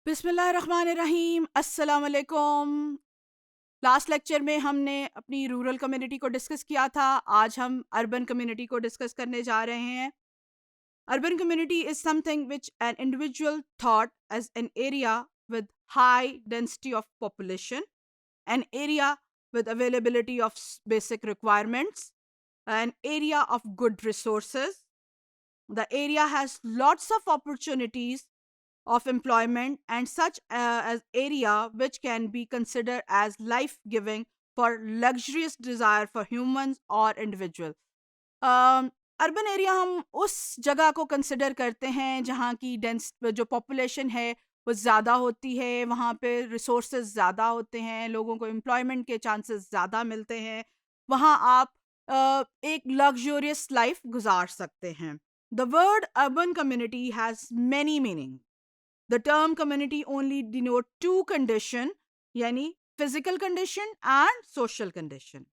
बिस्मिल्लाहिर्रहमानिर्रहीम, अस्सलाम वालेकुम। लास्ट लेक्चर में हमने अपनी रूरल कम्युनिटी को डिस्कस किया था। आज हम अर्बन कम्युनिटी को डिस्कस करने जा रहे हैं। Urban community is something which an individual thought as an area with high density of population, an area with availability of basic requirements, an area of good resources. The area has lots of opportunities of employment and such as area which can be considered as life giving for luxurious desire for humans or individual. Urban area हम उस जगह को consider करते हैं जहाँ की dense जो population है वो ज़्यादा होती है, वहाँ पे रिसोर्सेज ज़्यादा होते हैं, लोगों को एम्प्लॉयमेंट के चांसेस ज़्यादा मिलते हैं, वहाँ आप एक लग्जूरियस लाइफ गुजार सकते हैं. The word urban community has many meaning. The term community only denote two condition, yani physical condition and social condition.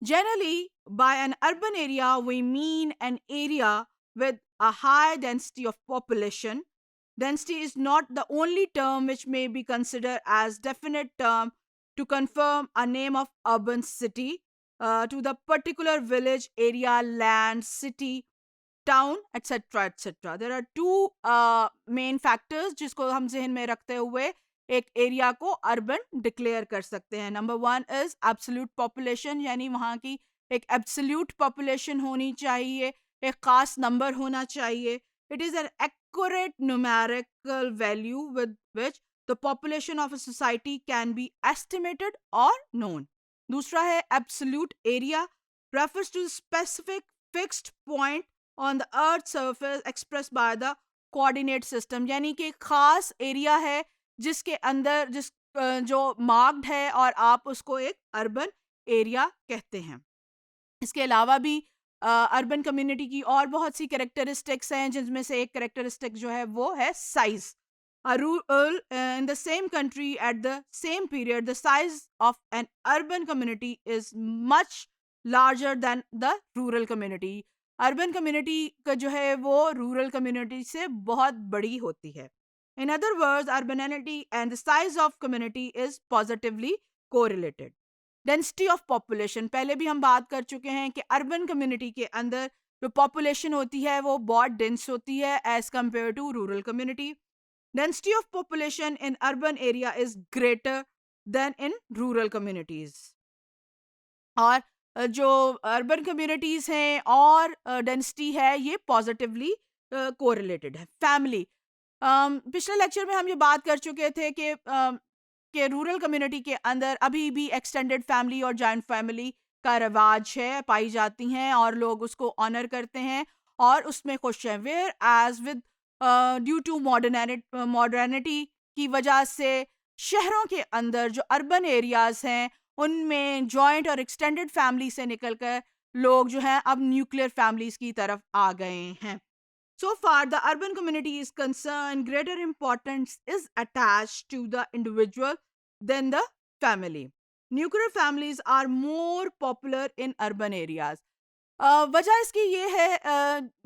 Generally, by an urban area, we mean an area with a high density of population. Density is not the only term which may be considered as definite term to confirm a name of urban city to the particular village, area, land, city, town, etc. etc. There are two main factors जिसको हम जहन में रखते हुए एक area को urban declare कर सकते हैं. Number one is absolute population, यानी वहाँ की एक एब्सोल्यूट पॉपुलेशन होनी चाहिए, एक खास नंबर होना चाहिए. It is an accurate numerical value with which the population of a society can be estimated और नोन. दूसरा है absolute area, refers to specific fixed point on the earth surface express by the coordinate system, यानी कि खास area है जिसके अंदर जो मार्क्ड है और आप उसको एक अर्बन एरिया कहते हैं. इसके अलावा भी अर्बन कम्युनिटी की और बहुत सी कैरेक्टरिस्टिक्स हैं, जिनमें से एक कैरेक्टरिस्टिक जो है वो है size. Rural in the same country at the same period the size of N urban community is much larger than the rural community. Urban community का जो है वो रूरल कम्युनिटी से बहुत बड़ी होती है. In other words, urbanity and the size of community is positively correlated. Density of population, पहले भी हम बात कर चुके हैं कि अर्बन कम्युनिटी के अंदर जो पॉपुलेशन होती है वो बहुत डेंस होती है as compare to rural community. Density of population in urban area is greater than in rural communities. और जो अर्बन कम्युनिटीज हैं और डेंसिटी है ये पॉजिटिवली कोरिलेटेड है. फैमिली, पिछले लेक्चर में हम ये बात कर चुके थे कि रूरल कम्युनिटी के अंदर अभी भी एक्सटेंडेड फैमिली और जॉइंट फैमिली का रिवाज है, पाई जाती हैं और लोग उसको ऑनर करते हैं और उसमें खुश हैं. Whereas with due to modernity की वजह से शहरों के अंदर जो अर्बन एरियाज हैं उनमें जॉइंट और एक्सटेंडेड फैमिली से निकलकर लोग जो हैं अब न्यूक्लियर फैमिलीज की तरफ आ गए हैं. So far, the urban community is concerned, greater importance is attached to the individual than the family. Nuclear families are more popular in urban areas. वजह इसकी ये है,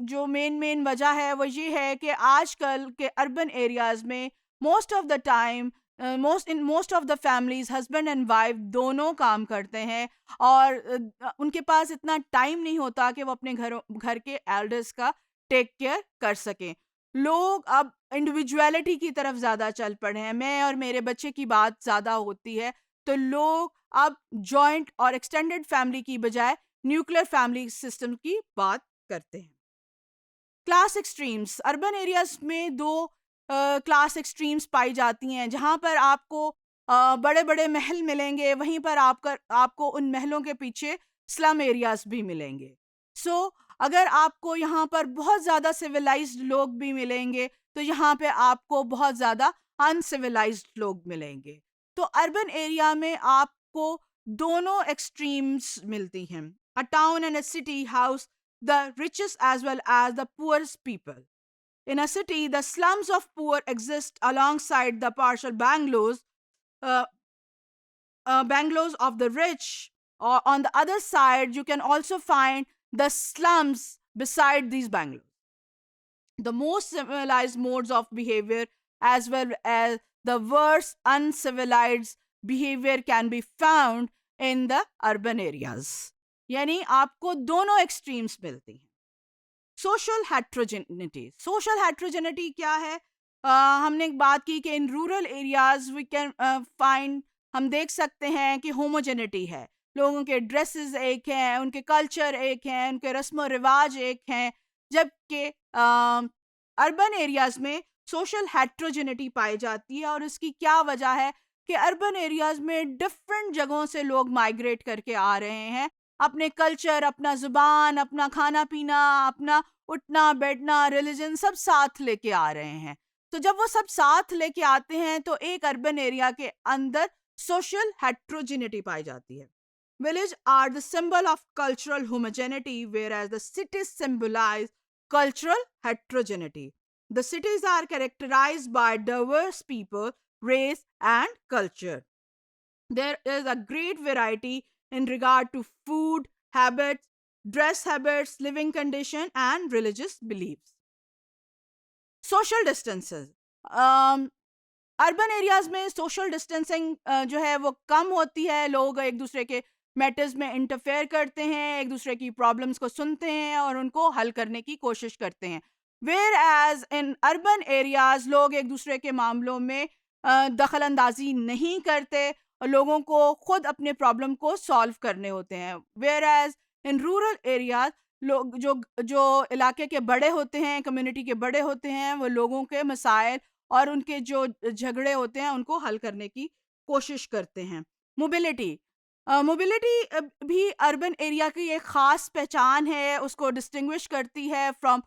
जो मेन वजह है वो ये है कि आजकल के अर्बन एरियाज में most of the time most of the families husband and wife दोनों काम करते हैं और उनके पास इतना टाइम नहीं होता कि वो अपने घर के एल्डर्स का टेक केयर कर सकें. लोग अब इंडिविजुअलिटी की तरफ ज़्यादा चल पड़े हैं. मैं और मेरे बच्चे की बात ज़्यादा होती है, तो लोग अब जॉइंट और एक्सटेंडेड फैमिली की बजाय न्यूक्लियर फैमिली सिस्टम की बात करते हैं. क्लास एक्सट्रीम्स, अर्बन एरियाज में दो क्लास एक्सट्रीम्स पाई जाती हैं. जहाँ पर आपको बड़े बड़े महल मिलेंगे, वहीं पर आपको उन महलों के पीछे स्लम एरियाज भी मिलेंगे. अगर आपको यहाँ पर बहुत ज़्यादा सिविलाइज्ड लोग भी मिलेंगे तो यहाँ पे आपको बहुत ज़्यादा अनसिविलाइज्ड लोग मिलेंगे. तो अर्बन एरिया में आपको दोनों एक्सट्रीम्स मिलती हैं. A town and a city house the richest as well as the poorest people. In a city, the slums of poor exist alongside the partial uh, bungalows of the rich. Or on the other side, you can also find the slums beside these bungalows. The most civilized modes of behavior as well as the worst uncivilized behavior can be found in the urban areas. यानी आपको दोनों extremes मिलती हैं. Social heterogeneity. Social heterogeneity क्या है? हमने एक बात की कि in rural areas we can find, हम देख सकते हैं कि होमोजेनिटी है. लोगों के ड्रेसेस एक हैं, उनके कल्चर एक हैं, उनके रस्म रिवाज एक हैं, जबकि अर्बन एरियाज में सोशल हेट्रोजेनिटी पाई जाती है. और इसकी क्या वजह है कि अर्बन एरियाज में डिफरेंट जगहों से लोग माइग्रेट करके आ रहे हैं, अपने कल्चर, अपना जुबान, अपना खाना पीना, अपना उठना बैठना, रिलीजन सब साथ लेके आ रहे हैं. तो जब वो सब साथ लेके आते हैं तो एक अर्बन एरिया के अंदर सोशल हेट्रोजेनिटी पाई जाती है. Villages are the symbol of cultural homogeneity, whereas the cities symbolize cultural heterogeneity. The cities are characterized by diverse people, race, and culture. There is a great variety in regard to food, habits, dress habits, living condition, and religious beliefs. Social distances. Urban areas में social distancing जो है वो कम होती है. लोग एक दूसरे के मैटर्स में इंटरफेयर करते हैं, एक दूसरे की प्रॉब्लम्स को सुनते हैं और उनको हल करने की कोशिश करते हैं. Whereas in urban areas लोग एक दूसरे के मामलों में दखल अंदाजी नहीं करते और लोगों को खुद अपने प्रॉब्लम को सॉल्व करने होते हैं. Whereas in rural areas लोग जो जो इलाके के बड़े होते हैं, कम्युनिटी के बड़े होते हैं, वो लोगों के मसाइल और उनके जो झगड़े होते हैं उनको हल करने की कोशिश करते हैं. मोबिलिटी. मोबिलिटी भी अर्बन एरिया की एक ख़ास पहचान है, उसको डिस्टिंग्विश करती है from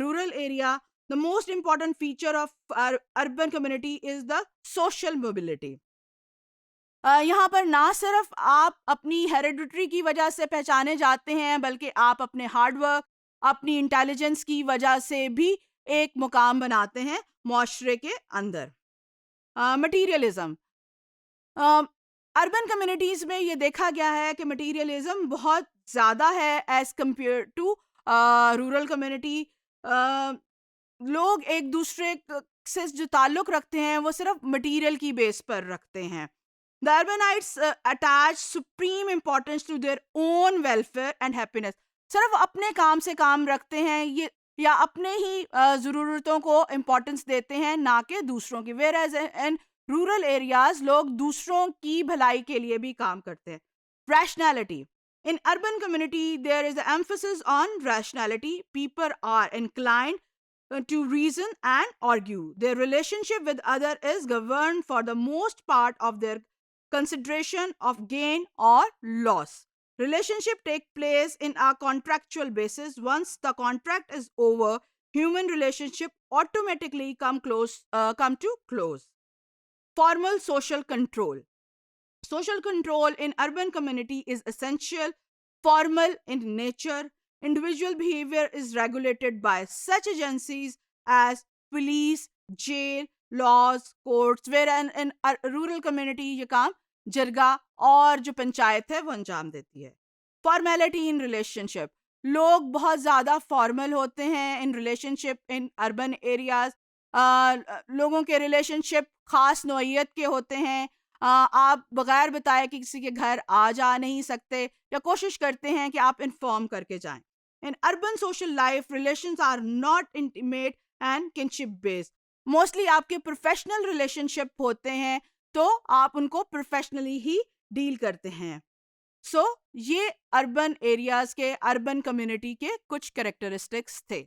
rural area. The most important feature of urban community is the social mobility. यहाँ पर ना सिर्फ आप अपनी हेरिडिटरी की वजह से पहचाने जाते हैं, बल्कि आप अपने हार्डवर्क, अपनी इंटेलिजेंस की वजह से भी एक मुकाम बनाते हैं मुआशरे के अंदर. मटीरियलिज्म. अर्बन कम्युनिटीज़ में ये देखा गया है कि मटीरियलिज्म बहुत ज़्यादा है as compare to rural community. लोग एक दूसरे से जो ताल्लुक़ रखते हैं वो सिर्फ मटीरियल की बेस पर रखते हैं. The urbanites attach supreme importance to their own welfare and happiness. सिर्फ अपने काम से काम रखते हैं ये, या अपने ही ज़रूरतों को इम्पोर्टेंस देते हैं, ना कि दूसरों की. Whereas in rural areas लोग दूसरों की भलाई के लिए भी काम करते हैं. Rationality. In urban community there is an emphasis on rationality. People are inclined to reason and argue. Their relationship with other is governed for the most part of their consideration of gain or loss. Relationship take place in a contractual basis. Once the contract is over, human relationship automatically come to close. Formal social control. Social control in urban community is essential, formal in nature. Individual behavior is regulated by such agencies as police, jail, laws, courts, where in rural community ये काम जरगा और जो पंचायत है वो अंजाम देती है. Formality in relationship. लोग बहुत ज़्यादा फॉर्मल होते हैं in relationship in urban areas. लोगों के रिलेशनशिप ख़ास नौइयत के होते हैं. आप बगैर बताए कि किसी के घर आ जा नहीं सकते या कोशिश करते हैं कि आप इन्फॉर्म करके जाएं. In urban social life relations are not intimate and kinship based. Mostly आपके प्रोफेशनल रिलेशनशिप होते हैं तो आप उनको प्रोफेशनली ही डील करते हैं. सो ये अर्बन एरियाज के, अर्बन कम्युनिटी के कुछ कैरेक्टरिस्टिक्स थे.